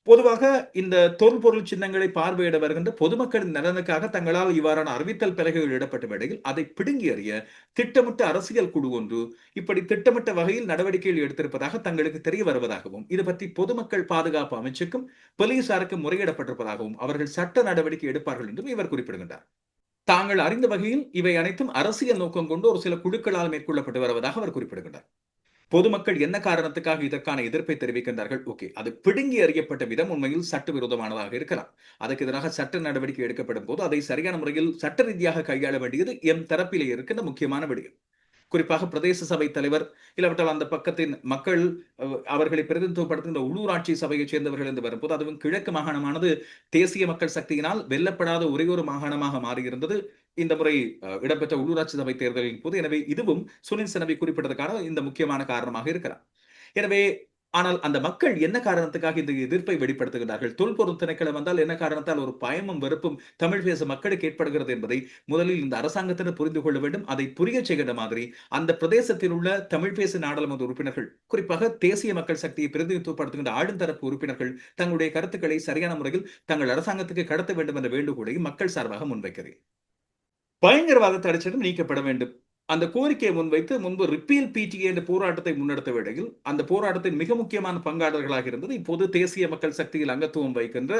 B: பொதுவாக இந்த தொல்பொருள் சின்னங்களை பார்வையிட வருகின்ற பொதுமக்களின் நலனுக்காக தங்களால் இவ்வாறான அறிவித்தல் பலகைகள் இடப்பட்ட வேளையில் அதை பிடுங்கி அறிய திட்டமிட்ட அரசியல் குழு ஒன்று இப்படி திட்டமிட்ட வகையில் நடவடிக்கைகள் எடுத்திருப்பதாக தங்களுக்கு தெரிய வருவதாகவும், இது பற்றி பொதுமக்கள் பாதுகாப்பு அமைச்சுக்கும் போலீசாருக்கும் முறையிடப்பட்டிருப்பதாகவும் அவர்கள் சட்ட நடவடிக்கை எடுப்பார்கள் என்றும் இவர் குறிப்பிடுகின்றார். தாங்கள் அறிந்த வகையில் இவை அனைத்தும் அரசியல் நோக்கம் கொண்டு ஒரு சில குழுக்களால் மேற்கொள்ளப்பட்டு வருவதாக அவர் குறிப்பிடுகின்றார். பொதுமக்கள் என்ன காரணத்துக்காக இதற்கான எதிர்ப்பை தெரிவிக்கின்றார்கள்? ஓகே, அது பிடுங்கி அறியப்பட்ட விதம் உண்மையில் சட்டவிரோதமானதாக இருக்கலாம். அதற்கு எதிராக சட்ட நடவடிக்கை எடுக்கப்படும் போது அதை சரியான முறையில் சட்ட ரீதியாக கையாள வேண்டியது எம் தரப்பிலே இருக்கின்ற முக்கியமான விடயம். குறிப்பாக பிரதேச சபை தலைவர் இல்லாவிட்டால் அந்த பக்கத்தின் மக்கள் அவர்களை பிரதிநிதித்துவப்படுத்துகின்ற உள்ளூராட்சி சபையைச் சேர்ந்தவர்கள் என்று வரும்போது, அதுவும் கிழக்கு மாகாணமானது தேசிய மக்கள் சக்தியினால் வெல்லப்படாத ஒரே ஒரு மாகாணமாக மாறியிருந்தது இந்த முறை இடம்பெற்ற உள்ளூராட்சி சபை தேர்தலின் போது. எனவே இதுவும் சுனில் செனவி குறிப்பிட்டதற்கான இந்த முக்கியமான காரணமாக இருக்கிறார். எனவே ஆனால் அந்த மக்கள் என்ன காரணத்துக்காக இந்த எதிர்ப்பை வெளிப்படுத்துகிறார்கள், தொல்பொருள் திணைக்களம் வந்தால் என்ன காரணத்தால் ஒரு பயமும் வெறுப்பும் தமிழ் பேச மக்களுக்கு ஏற்படுகிறது என்பதை முதலில் இந்த அரசாங்கத்தினர் புரிந்து கொள்ள வேண்டும். அதை புரிய செய்கின்ற மாதிரி அந்த பிரதேசத்தில் உள்ள தமிழ் பேச நாடாளுமன்ற உறுப்பினர்கள், குறிப்பாக தேசிய மக்கள் சக்தியை பிரதிநிதித்துவப்படுத்துகின்ற ஆளுந்தரப்பு உறுப்பினர்கள் தங்களுடைய கருத்துக்களை சரியான முறையில் தங்கள் அரசாங்கத்துக்கு கடத்த வேண்டும் என்ற வேண்டுகோளை மக்கள் சார்பாக முன்வைக்கிறேன். பயங்கரவாத தடை சட்டம் நீக்கப்பட வேண்டும். அந்த கோரிக்கையை முன்வைத்து முன்பு ரிப்பீல் பிடிஏ என்ற போராட்டத்தை முன்னெடுத்த வேளையில் அந்த போராட்டத்தின் மிக முக்கியமான பங்காளர்களாக இருந்தது இப்போது தேசிய மக்கள் சக்தியில் அங்கத்துவம் வைக்கின்ற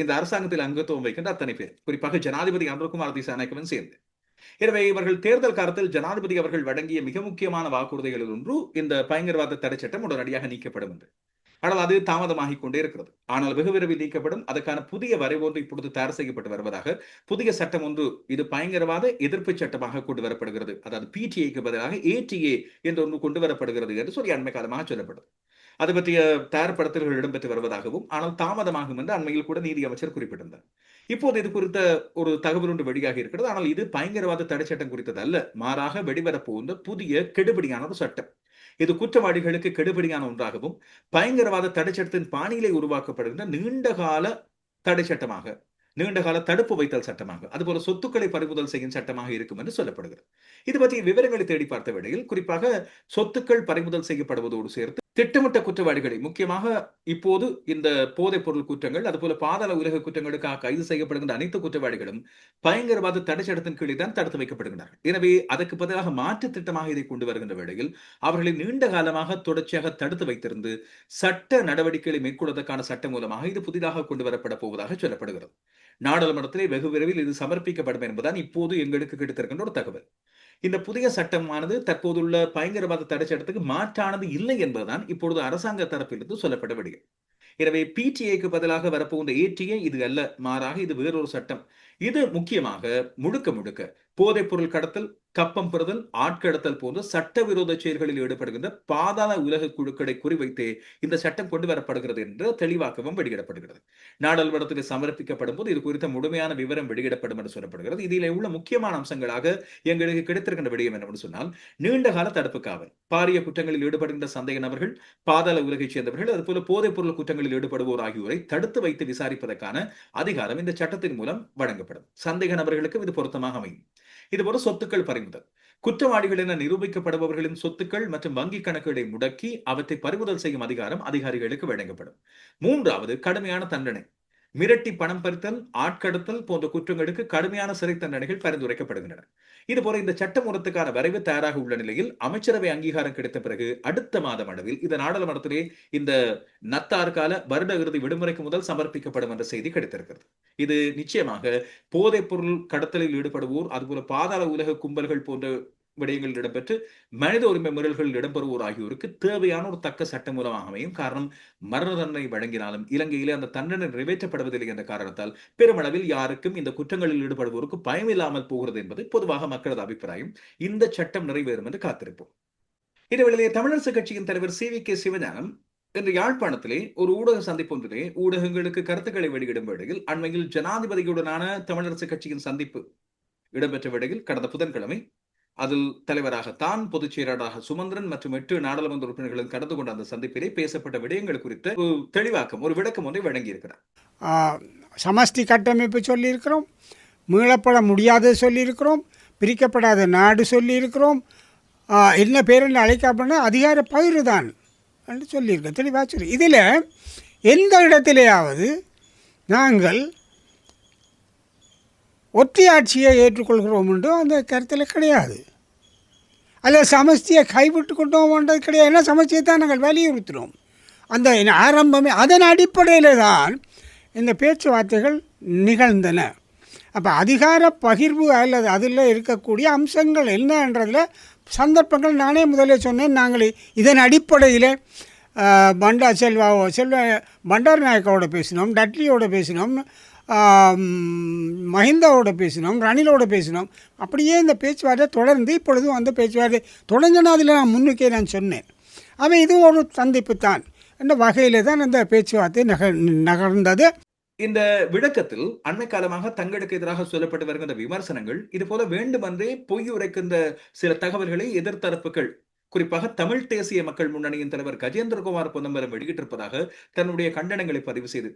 B: இந்த அரசாங்கத்தில் அங்கத்துவம் வைக்கின்ற அத்தனை பேர், குறிப்பாக ஜனாதிபதி அனுரகுமார் திசாநாயக்கவன் சேர்ந்து. எனவே இவர்கள் தேர்தல் காலத்தில் ஜனாதிபதி அவர்கள் வழங்கிய மிக முக்கியமான வாக்குறுதிகளில் ஒன்று இந்த பயங்கரவாத தடை சட்டம் உடனடியாக நீக்கப்படும் என்று. ஆனால் அது தாமதமாகிக் கொண்டே இருக்கிறது. ஆனால் வெகு விரைவில் நீக்கப்படும். அதற்கான புதிய வரைவு ஒன்று இப்பொழுது தயார் செய்யப்பட்டு வருவதாக, புதிய சட்டம் ஒன்று இது பயங்கரவாத எதிர்ப்பு சட்டமாக கொண்டு வரப்படுகிறது, அதாவது பிடிஏக்கு பதிலாக ஏடிஏ என்று ஒன்று கொண்டு வரப்படுகிறது என்று சொல்லி அண்மை காலமாக சொல்லப்படுது. அது பற்றிய தயார்படுத்தல்கள் இடம்பெற்று வருவதாகவும், ஆனால் தாமதமாகும் என்று அண்மையில் கூட நீதி அமைச்சர் குறிப்பிட்டிருந்தார். இப்போது இது குறித்த ஒரு தகவல் ஒன்று வெளியாக இருக்கிறது. ஆனால் இது பயங்கரவாத தடை சட்டம் குறித்தது அல்ல, மாறாக வெளிவரப்போகின்ற புதிய கெடுபிடியான ஒரு சட்டம். இது குற்றவாளிகளுக்கு கெடுபிடியான ஒன்றாகவும் பயங்கரவாத தடை சட்டத்தின் பாணியிலே உருவாக்கப்படுகின்ற நீண்டகால தடை சட்டமாக, நீண்டகால தடுப்பு வைத்தல் சட்டமாக, அதுபோல சொத்துக்களை பறிமுதல் செய்யும் சட்டமாக இருக்கும் என்று சொல்லப்படுகிறது. இது பற்றிய விவரங்களை தேடி பார்த்த வேளையில் குறிப்பாக சொத்துக்கள் பறிமுதல் செய்யப்படுவதோடு சேர்த்து திட்டமிட்ட குற்றவாளிகளை, முக்கியமாக இப்போது இந்த போதைப் பொருள் குற்றங்கள் அதுபோல பாதாள உலக குற்றங்களுக்காக கைது செய்யப்படுகின்ற அனைத்து குற்றவாளிகளும் பயங்கரவாத தடை சட்டத்தின் கீழே தான் தடுத்து வைக்கப்படுகின்றனர். எனவே அதற்கு பதிலாக மாற்று திட்டமாக இதை கொண்டு வருகின்ற வேளையில் அவர்களை நீண்ட காலமாக தொடர்ச்சியாக தடுத்து வைத்திருந்து சட்ட நடவடிக்கைகளை மேற்கொள்வதற்கான சட்டம் மூலமாக இது புதிதாக கொண்டு வரப்பட போவதாக சொல்லப்படுகிறது. நாடாளுமன்றத்திலே வெகு விரைவில் இது சமர்ப்பிக்கப்படும் என்பதுதான் இப்போது எங்களுக்கு கிடைத்திருக்கின்ற ஒரு தகவல். இந்த புதிய சட்டமானது தற்போதுள்ள பயங்கரவாத தடை சட்டத்துக்கு மாற்றானது இல்லை என்பதுதான் இப்பொழுது அரசாங்க தரப்பிலிருந்து சொல்லப்பட்ட விடயம். எனவே பிடிஏக்கு பதிலாக வரப்போகின்ற ஏடிஏ இது அல்ல, மாறாக இது வேறொரு சட்டம். இது முக்கியமாக முழுக்க போதைப் பொருள் கடத்தல், கப்பம் பெறுதல், ஆட்கடத்தல் போன்ற சட்டவிரோத செயல்களில் ஈடுபடுகின்ற பாதாள உலக குழுக்களை குறிவைத்தே இந்த சட்டம் கொண்டு வரப்படுகிறது என்ற தெளிவாக்கமும் வெளியிடப்படுகிறது. நாடாளுமன்றத்தில் சமர்ப்பிக்கப்படும் போது இது குறித்த முழுமையான விவரம் வெளியிடப்படும் என்று சொல்லப்படுகிறது. இதில் உள்ள முக்கியமான அம்சங்களாக எங்களுக்கு கிடைத்திருக்கின்ற விடயம் என்னவென்று சொன்னால், நீண்டகால தடுப்பு காவல், பாரிய குற்றங்களில் ஈடுபடுகின்ற சந்தேக நபர்கள், பாதாள உலகைச் சேர்ந்தவர்கள், அதுபோல போதைப் பொருள் குற்றங்களில் ஈடுபடுவோர் ஆகியோரை தடுத்து வைத்து விசாரிப்பதற்கான அதிகாரம் இந்த சட்டத்தின் மூலம் வழங்கப்படும். சந்தேக நபர்களுக்கும் இது பொருத்தமாக அமையும். இதுபோல சொத்துக்கள் பறிமுதல், குற்றவாளிகள் என நிரூபிக்கப்படுபவர்களின் சொத்துக்கள் மற்றும் வங்கி கணக்குகளை முடக்கி அவற்றை பறிமுதல் செய்யும் அதிகாரம் அதிகாரிகளுக்கு வழங்கப்படும். மூன்றாவது, கடுமையான தண்டனை. மிரட்டி பணம் பறித்தல், ஆட்கடத்தல் போன்ற குற்றங்களுக்கு கடுமையான சிறை தண்டனைகள் பரிந்துரைக்கப்படுகின்றன. இதுபோல இந்த சட்டமூலத்துக்கான வரைவு தயாராக உள்ள நிலையில் அமைச்சரவை அங்கீகாரம் கிடைத்த பிறகு அடுத்த மாதம் அளவில் இந்த நாடாளுமன்றத்திலே இந்த நத்தார் கால வருட இறுதி விடுமுறைக்கு முதல் சமர்ப்பிக்கப்படும் என்ற செய்தி கிடைத்திருக்கிறது. இது நிச்சயமாக போதைப் பொருள் கடத்தலில் ஈடுபடுவோர், அதுபோல பாதாள உலக கும்பல்கள் போன்ற விடயங்களில் இடம்பெற்று மனித உரிமை மீறல்களில் இடம்பெறுவோர் ஆகியோருக்கு தேவையான ஒரு தக்க சட்டம் மூலமாக அமையும். காரணம், மரண தண்டனை வழங்கினாலும் இலங்கையிலே அந்த தண்டனை நிறைவேற்றப்படுவதில்லை என்ற காரணத்தால் பெருமளவில் யாருக்கும் இந்த குற்றங்களில் ஈடுபடுவோருக்கு பயமில்லாமல் போகிறது என்பது பொதுவாக மக்களது அபிப்பிராயம். இந்த சட்டம் நிறைவேறும் என்று காத்திருப்போம். இதுவேளையிலே தமிழரசு கட்சியின் தலைவர் CVK சிவஞானம் இன்று யாழ்ப்பாணத்திலே ஒரு ஊடக சந்திப்பு ஒன்றிலே ஊடகங்களுக்கு கருத்துக்களை வெளியிடும் வேளையில் அண்மையில் ஜனாதிபதியுடனான தமிழரசு கட்சியின் சந்திப்பு இடம்பெற்ற வேளையில் கடந்த புதன்கிழமை அதில் தலைவராகத்தான் பொதுச் செயலாளராக சுமந்திரன் மற்றும் 8 நாடாளுமன்ற உறுப்பினர்களும் கலந்து கொண்ட அந்த சந்திப்பிலே பேசப்பட்ட விடயங்கள் குறித்த ஒரு தெளிவாக்கம், ஒரு விளக்கம் ஒன்றை வழங்கியிருக்கிறார்.
A: சமஷ்டி கட்டமைப்பு சொல்லியிருக்கிறோம், மீளப்பட முடியாத சொல்லியிருக்கிறோம், பிரிக்கப்படாத நாடு சொல்லியிருக்கிறோம், என்ன பேர் என்று அழைக்கப்பட அதிகார பகிர்வு தான் என்று சொல்லியிருக்கோம், தெளிவாக சொல்லி. இதில் எந்த இடத்திலேயாவது நாங்கள் ஒற்றையாட்சியை ஏற்றுக்கொள்கிறோம் என்று அந்த கருத்தில் கிடையாது. அல்ல சமஷ்டியை கைவிட்டு கொண்டோம்ன்றது கிடையாது. ஏன்னா சமஷ்டியை தான் நாங்கள் வலியுறுத்தினோம். அந்த ஆரம்பமே அதன் அடிப்படையில் தான் இந்த பேச்சுவார்த்தைகள் நிகழ்ந்தன. அப்போ அதிகார பகிர்வு அல்லது அதில் இருக்கக்கூடிய அம்சங்கள் என்னன்றதில் சந்தர்ப்பங்கள் நானே முதலே சொன்னேன். நாங்கள் இதன் அடிப்படையில் பண்டார் நாயக்காவோட பேசினோம், டட்லியோட பேசினோம், மஹிந்தாவோட பேசினோம், ரணிலோட பேசினோம். அப்படியே இந்த பேச்சுவார்த்தை தொடர்ந்து இப்பொழுதும் அந்த பேச்சுவார்த்தை தொடங்கினா அதில் நான் முன்னுக்கே நான் சொன்னேன். அவன் இது ஒரு சந்திப்பு தான் என்ற வகையில் தான் அந்த பேச்சுவார்த்தை நகர்ந்தது.
B: இந்த விளக்கத்தில் அண்மை காலமாக தங்களுக்கு எதிராக சொல்லப்பட்டு வருகின்ற விமர்சனங்கள் இதுபோல வேண்டுமென்றே பொய் உரைக்கின்ற சில தகவல்களை எதிர்த்தரப்புகள், குறிப்பாக தமிழ் தேசிய மக்கள் முன்னணியின் தலைவர் கஜேந்திரகுமார் பொன்னம்பலம் வெளியிட்டிருப்பதாக தன்னுடைய கண்டனங்களை பதிவு செய்து,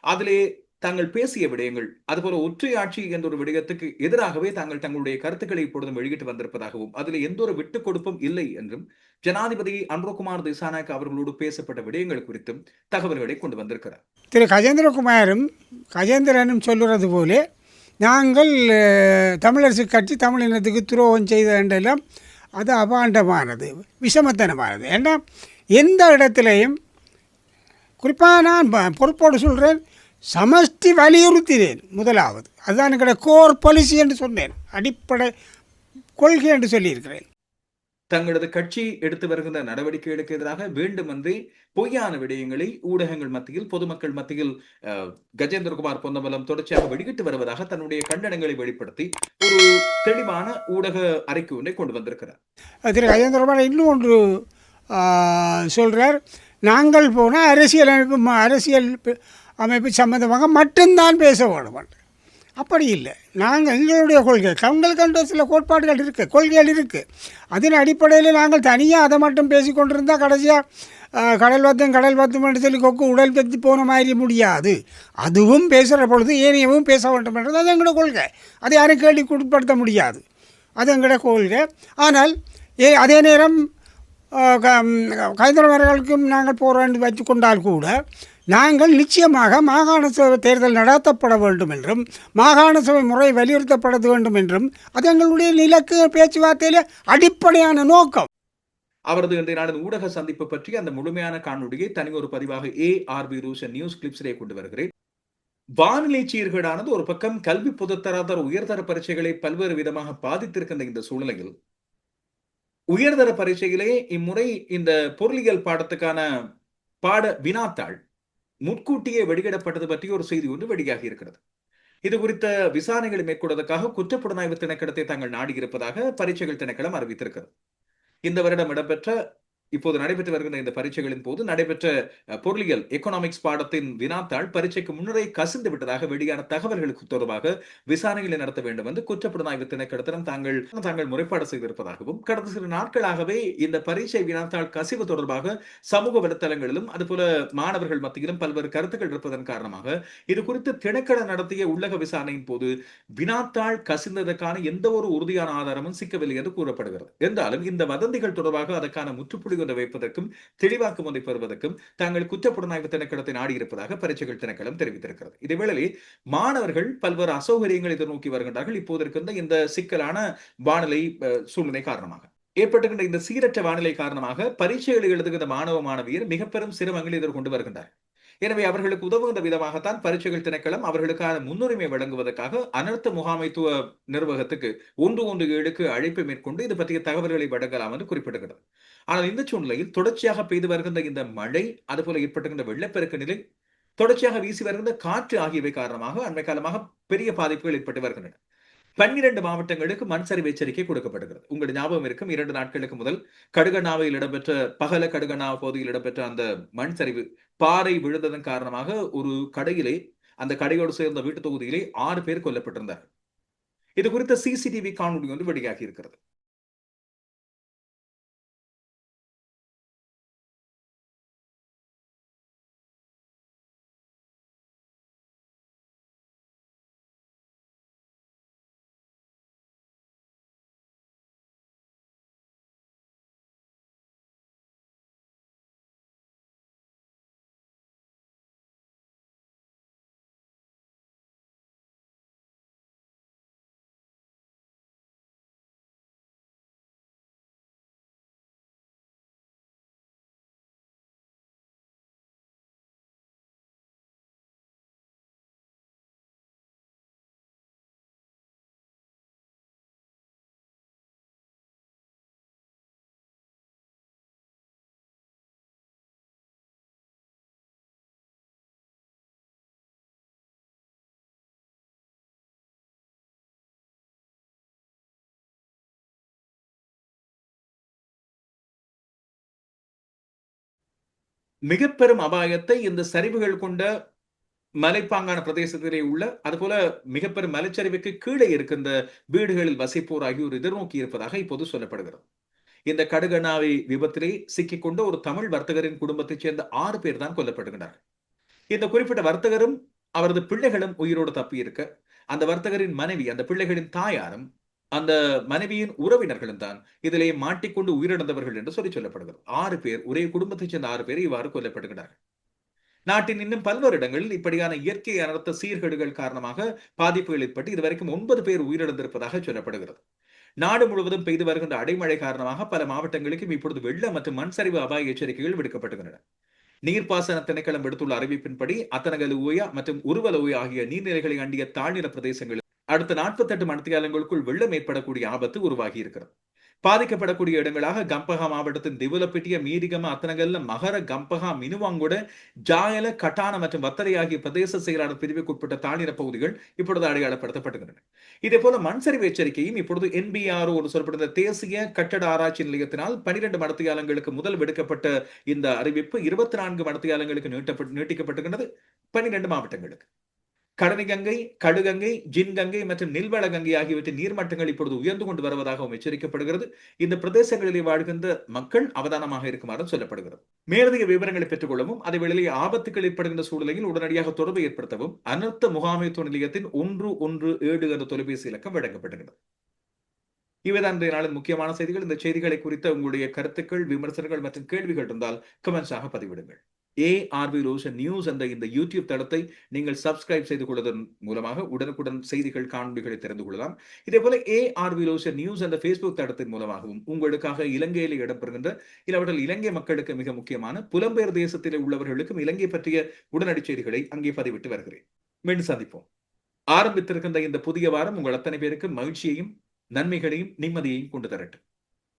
B: அதிலே தாங்கள் பேசிய விடயங்கள், அதுபோல ஒற்றையாட்சி என்ற ஒரு விடயத்துக்கு எதிராகவே தாங்கள் தங்களுடைய கருத்துக்களை இப்பொழுதும் வெளியிட்டு வந்திருப்பதாகவும், அதில் எந்த ஒரு விட்டுக் கொடுப்பும் இல்லை என்றும் ஜனாதிபதி அன்ரோகுமார் திசாநாயக் அவர்களோடு பேசப்பட்ட விடயங்கள் குறித்தும் தகவல்களை கொண்டு வந்திருக்கிறார்.
A: திரு கஜேந்திரனும் சொல்லுறது போலே நாங்கள் தமிழரசு கட்சி தமிழ் இனத்துக்கு துரோகம் செய்த என்றெல்லாம் அது அபாண்டமானது, விஷமத்தனமானது. ஏன்னா எந்த இடத்துலையும் குறிப்பாக நான் பொறுப்போடு சொல்கிறேன், சமஷ்டி வலியுறுத்தினேன். முதலாவது அதுதான் எங்களோட கோர் பாலிசி என்று சொன்னேன், அடிப்படை கொள்கை என்று சொல்லியிருக்கிறேன்.
B: தங்களது கட்சி எடுத்து வருகின்ற நடவடிக்கைகளுக்கு எதிராக வேண்டுமென்றே பொய்யான விடயங்களை ஊடகங்கள் மத்தியில், பொதுமக்கள் மத்தியில் கஜேந்திரகுமார் பொன்னம்பலம் தொடர்ச்சியாக வெளியிட்டு வருவதாக தன்னுடைய கண்டனங்களை வெளிப்படுத்தி ஒரு தெளிவான ஊடக அறிக்கை ஒன்றை கொண்டு வந்திருக்கிறார்.
A: திரு கஜேந்திரகுமார் இன்னும் ஒன்று சொல்கிறார், நாங்கள் போனால் அரசியல் அமைப்பு சம்பந்தமாக மட்டும்தான் பேச வேணும். அப்படி இல்லை, நாங்கள் எங்களுடைய கொள்கை, கண்ட சில கோட்பாடுகள் இருக்குது, கொள்கைகள் இருக்குது. அதன் அடிப்படையில் நாங்கள் தனியாக அதை மட்டும் பேசி கொண்டிருந்தால் கடைசியாக கடல் வத்தம் என்று சொல்லி கொக்கு உடல் பற்றி போன மாதிரி முடியாது. அதுவும் பேசுகிற பொழுது ஏனையவும் பேச வேண்டும் என்றது அது எங்களோட கொள்கை. அதை யாரும் கேள்விக்கு உட்படுத்த முடியாது, அது எங்களோட கொள்கை. ஆனால் அதே நேரம் கஜேந்திரகுமார்களுக்கும் நாங்கள் போராண்டு வச்சு கொண்டால் கூட நாங்கள் நிச்சயமாக மாகாண சபை தேர்தல் நடத்தப்பட வேண்டும் என்றும் மாகாண சபை முறை வலியுறுத்தப்பட வேண்டும் என்றும் அது எங்களுடைய இலக்கு பேச்சுவார்த்தையில் அடிப்படையான நோக்கம்.
B: அவரது இன்றைய நாளின் ஊடக சந்திப்பு பற்றி அந்த முழுமையான காணொலியை தனி ஒரு பதிவாக ARB ரூஷன் நியூஸ் கிளிப்ஸிலே கொண்டு வருகிறேன். வானிலை சீர்கேடானது ஒரு பக்கம் கல்வி பொதுத்தராதர உயர்தர பரீட்சைகளை பல்வேறு விதமாக பாதித்திருக்கின்ற இந்த சூழ்நிலையில் உயர்தர பரீட்சையிலே இம்முறை இந்த பொருளியல் பாடத்துக்கான பாட வினாத்தாள் முன்கூட்டியே வெளியிடப்பட்டது பற்றி ஒரு செய்தி ஒன்று வெளியாகி இருக்கிறது. இது குறித்த விசாரணைகளை மேற்கொள்வதற்காக குற்றப்புலனாய்வு திணைக்களத்தை தாங்கள் நாடியிருப்பதாக பரீட்சைகள் திணைக்களம் அறிவித்திருக்கிறது. இந்த வருடம் இடம்பெற்ற இப்போது நடைபெற்று வருகின்ற இந்த பரீட்சைகளின் போது நடைபெற்ற பொருளியல் எக்கனாமிக்ஸ் பாடத்தின் வினாத்தாள் பரீட்சைக்கு முன்னரே கசிந்து விட்டதாக வெளியான தகவல்களுக்கு தொடர்பாக விசாரணைகளை நடத்த வேண்டும் என்று குற்றப்புலனாய்வு திணைக்களத்திடம் தாங்கள் முறைப்பாடு செய்திருப்பதாகவும், கடந்த சில நாட்களாகவே இந்த பரீட்சை வினாத்தாள் கசிவு தொடர்பாக சமூக வலைத்தளங்களிலும் அதுபோல மாணவர்கள் மத்தியிலும் பல்வேறு கருத்துக்கள் இருப்பதன் காரணமாக இது குறித்து திணைக்களம் நடத்திய உள்ளக விசாரணையின் போது வினாத்தாள் கசிந்ததற்கான எந்த ஒரு உறுதியான ஆதாரமும் சிக்கவில்லை என்று கூறப்படுகிறது. என்றாலும் இந்த வதந்திகள் தொடர்பாக அதற்கான முற்றுப்புள்ளி வைப்பதற்கும் தெளிவாக்கும் ஒன்றை பெறுவதற்கும் தாங்கள் குற்றப்புலனாய்வு திணைக்களத்தை நாடியிருப்பதாக பரீட்சைகள் திணைக்களம் தெரிவித்திருக்கிறது. இதேவேளை மாணவர்கள் பல்வேறு அசௌகரியங்களை எதிர்நோக்கி வருகின்றார்கள். இப்போது இருக்கின்ற இந்த சிக்கலான வானிலை சூழ்நிலை காரணமாக ஏற்பட்டுகின்ற இந்த சீரற்ற வானிலை காரணமாக பரீட்சைகளை எழுதுகின்ற மாணவ மாணவியர் மிக பெரும் சிரமங்களை எதிர்கொண்டு வருகின்றனர். எனவே அவர்களுக்கு உதவுகின்ற விதமாகத்தான் பரீட்சைகள் திணைக்களம் அவர்களுக்கான முன்னுரிமை வழங்குவதற்காக அனர்த்த முகாமைத்துவ நிர்வாகத்துக்கு 117க்கு அழைப்பை மேற்கொண்டு இது பற்றிய தகவல்களை வழங்கலாம் என்று குறிப்பிடுகிறது. ஆனால் இந்த சூழ்நிலையில் தொடர்ச்சியாக பெய்து வருகின்ற இந்த மழை, அதுபோல ஏற்பட்டுகின்ற வெள்ளப்பெருக்கு நிலை, தொடர்ச்சியாக வீசி வருகின்ற காற்று ஆகியவை காரணமாக அண்மை காலமாக பெரிய பாதிப்புகள் ஏற்பட்டு வருகின்றன. 12 மாவட்டங்களுக்கு மண் சரிவு எச்சரிக்கை கொடுக்கப்படுகிறது. உங்களுக்கு ஞாபகம் இருக்கும், 2 நாட்களுக்கு முதல் கடுகண்ணாவையில் இடம்பெற்ற பகல கடுகண்ணாவ பகுதியில் இடம்பெற்ற அந்த மண் சரிவு பாறை விழுந்ததன் காரணமாக ஒரு கடையிலே, அந்த கடையோடு சேர்ந்த வீட்டு தொகுதியிலே 6 பேர் கொல்லப்பட்டிருந்தார்கள். இது குறித்த CCTV காணொலி ஒன்று வெளியாகி இருக்கிறது. மிக பெரும் அபாயத்தை இந்த சரிவுகள் கொண்ட மலைப்பாங்கான பிரதேசத்திலே உள்ள அதுபோல மிக பெரும் மலைச்சரிவுக்கு கீழே இருக்கின்ற வீடுகளில் வசிப்போர் ஆகியோர் எதிர்நோக்கி இருப்பதாக இப்போது சொல்லப்படுகிறது. இந்த கடுகண்ணாவை விபத்திலே சிக்கிக்கொண்ட ஒரு தமிழ் வர்த்தகரின் குடும்பத்தைச் சேர்ந்த 6 பேர் தான் கொல்லப்படுகின்றனர். இந்த குறிப்பிட்ட வர்த்தகரும் அவரது பிள்ளைகளும் உயிரோடு தப்பியிருக்க, அந்த வர்த்தகரின் மனைவி, அந்த பிள்ளைகளின் தாயாரும், அந்த மனைவியின் உறவினர்களும் தான் இதிலே மாட்டிக்கொண்டு உயிரிழந்தவர்கள் என்று சொல்லப்படுகிறது. 6 பேர், ஒரே குடும்பத்தைச் சேர்ந்த 6 பேர் இவ்வாறு கொல்லப்படுகிறார்கள். நாட்டின் இன்னும் பல்வேறு இடங்களில் இப்படியான இயற்கை அனர்த்த சீர்கேடுகள் காரணமாக பாதிப்புகள் ஏற்பட்டு இதுவரைக்கும் 9 பேர் உயிரிழந்திருப்பதாக சொல்லப்படுகிறது. நாடு முழுவதும் பெய்து வருகின்ற அடைமழை காரணமாக பல மாவட்டங்களுக்கும் இப்பொழுது வெள்ள மற்றும் மண் சரிவு அபாய எச்சரிக்கைகள் விடுக்கப்பட்டுள்ளன. நீர்ப்பாசன திணைக்களம் விடுத்துள்ள அறிவிப்பின்படி அத்தனகலு ஓயா மற்றும் உருவல ஓயா ஆகிய நீர்நிலைகளை அண்டிய தாழ்நில பிரதேசங்களில் அடுத்த 48 மணித்தியாலங்களுக்குள் வெள்ளம் ஏற்படக்கூடிய ஆபத்து உருவாகி இருக்கிறது. பாதிக்கப்படக்கூடிய இடங்களாக கம்பஹா மாவட்டத்தின் திவுலப்பிட்டிய, மீரிகம, அத்தனகல்ல, மகர, கம்பஹா, மினுவாங்குட, ஜாயல, கட்டான மற்றும் வத்தரை ஆகிய பிரதேச செயலாளர் பிரிவுக்குட்பட்ட தாழ்நில பகுதிகள் இப்பொழுது அடையாளப்படுத்தப்பட்டுள்ளன. இதே போல மண்சரிவு எச்சரிக்கையும் இப்பொழுது NBRO சொல்லப்படுகிற தேசிய கட்டட ஆராய்ச்சி நிலையத்தினால் 12 மணித்தியாலங்களுக்கு முதல் விடுக்கப்பட்ட இந்த அறிவிப்பு 24 மணித்தியாலங்களுக்கு நீட்டிக்கப்பட்டுள்ளது 12 மாவட்டங்களுக்கு. கடனிகங்கை, கடுகங்கை, ஜின்கங்கை மற்றும் நில்வள கங்கை ஆகியவற்றின் நீர்மட்டங்கள் இப்பொழுது உயர்ந்து கொண்டு வருவதாகவும் எச்சரிக்கப்படுகிறது. இந்த பிரதேசங்களிலே வாழ்கின்ற மக்கள் அவதானமாக இருக்குமாறு சொல்லப்படுகிறது. மேலதிக விவரங்களை பெற்றுக் கொள்ளவும், அதே வேளையில் ஆபத்துகள் ஏற்படுகின்ற சூழ்நிலையில் உடனடியாக தொடர்பு ஏற்படுத்தவும் அனர்த்த முகாமைத்துவ நிலையத்தின் 117 என்ற தொலைபேசி இலக்கம் வழங்கப்படுகிறது. இவைதான் இந்த நாளின் முக்கியமான செய்திகள். இந்த செய்திகளை குறித்த உங்களுடைய கருத்துக்கள், விமர்சனங்கள் மற்றும் கேள்விகள் இருந்தால் கமெண்ட்ஸாக பதிவிடுங்கள். ARV ரோஷன் நியூஸ் என்ற இந்த யூடியூப் தளத்தை நீங்கள் சப்ஸ்கிரைப் செய்து கொள்வதன் மூலமாக உடனுக்குடன் செய்திகள், காணொலிகளை தெரிந்து கொள்ளலாம். இதே போல ARV ரோஷன் நியூஸ் என்ற Facebook தளத்தின் மூலமாகவும் உங்களுக்காக இலங்கையில் இடம்பெறுகின்ற இல்லாவற்றில் இலங்கை மக்களுக்கு மிக முக்கியமான புலம்பெயர் தேசத்தில் உள்ளவர்களுக்கும் இலங்கை பற்றிய உடனடி செய்திகளை அங்கே பதிவிட்டு வருகிறேன். மீண்டும் சந்திப்போம். ஆரம்பித்திருக்கின்ற இந்த புதிய வாரம் உங்கள் அத்தனை பேருக்கு மகிழ்ச்சியையும், நன்மைகளையும், நிம்மதியையும் கொண்டு தரட்டும்.